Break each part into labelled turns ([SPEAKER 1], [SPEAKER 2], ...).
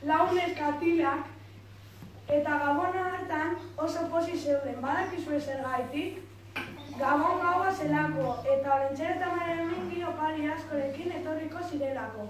[SPEAKER 1] lau neskatilak eta Gabon hartan oso pozik zeuden. Badakizue zergaitik? Gabon gaua zelako eta Olentzero eta Maria Domingi opari askorekin etorriko zirelako.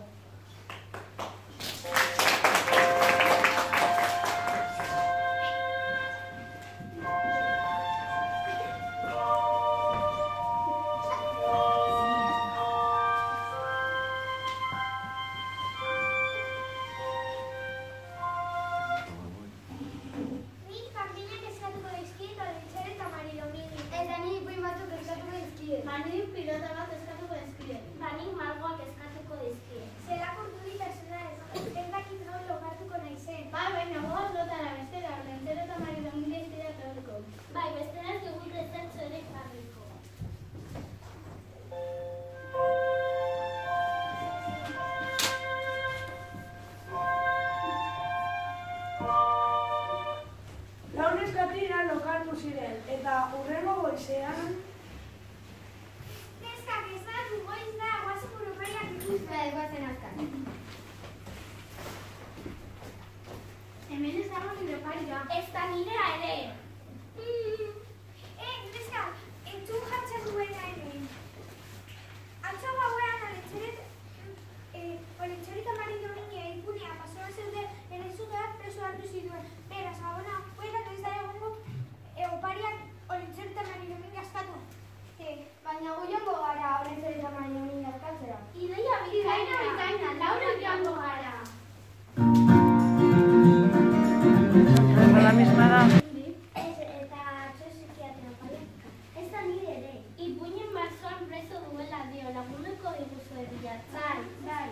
[SPEAKER 1] Eta hurrengo goizean...
[SPEAKER 2] Neskak, ez da, goiz da, guazen buropariak ikustea. Guazen azkan. Hemen ez dago buroparia. Ez da nirea ere. Neskak, entzun jartzen duena ere. Atzo gauean Olentzero eta Maria Domingi ipunea pasoa zeuden erezudeak preso hartu zituen. Beraz, Gabona, huelatu ez da egongo opariak Olentzero eta Maria Domingi askatu.
[SPEAKER 3] Baina gu joango gara Olentzero eta Maria Domingi askatzera.
[SPEAKER 2] Idoia bikaina, Laura joango gara.
[SPEAKER 4] La misma da.
[SPEAKER 2] Eta atzo psikiatra opariak. Ez da nire ere. Ipuinen marzoan preso duela dio, lagunduko diguzue bilatzai. Bai.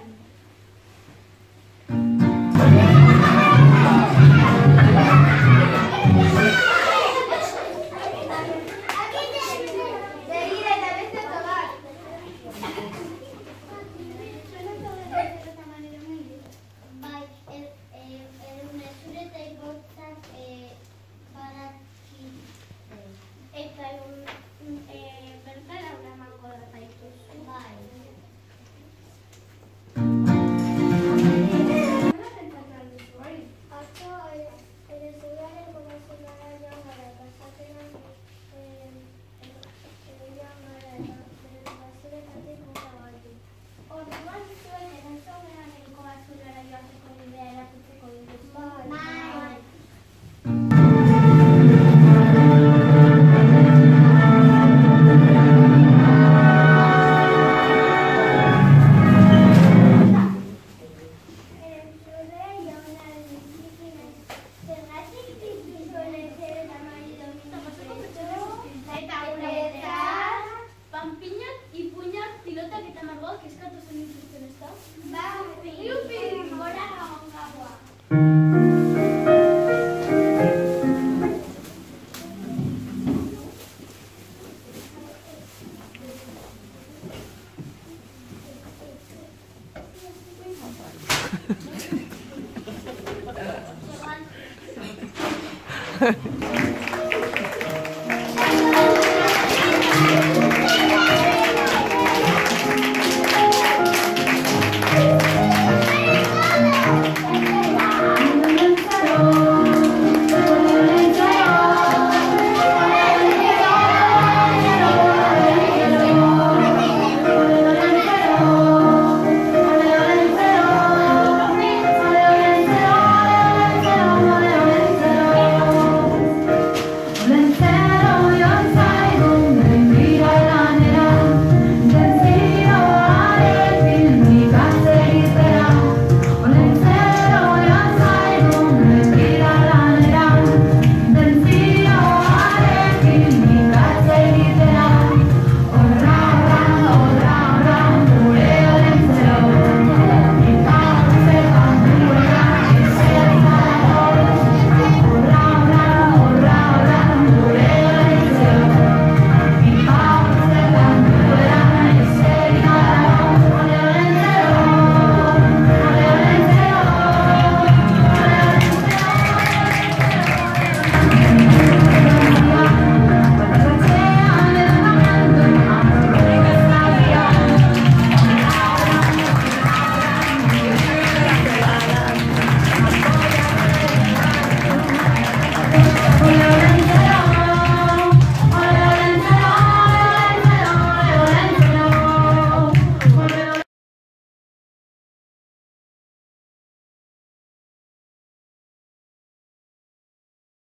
[SPEAKER 4] Ha ha ha.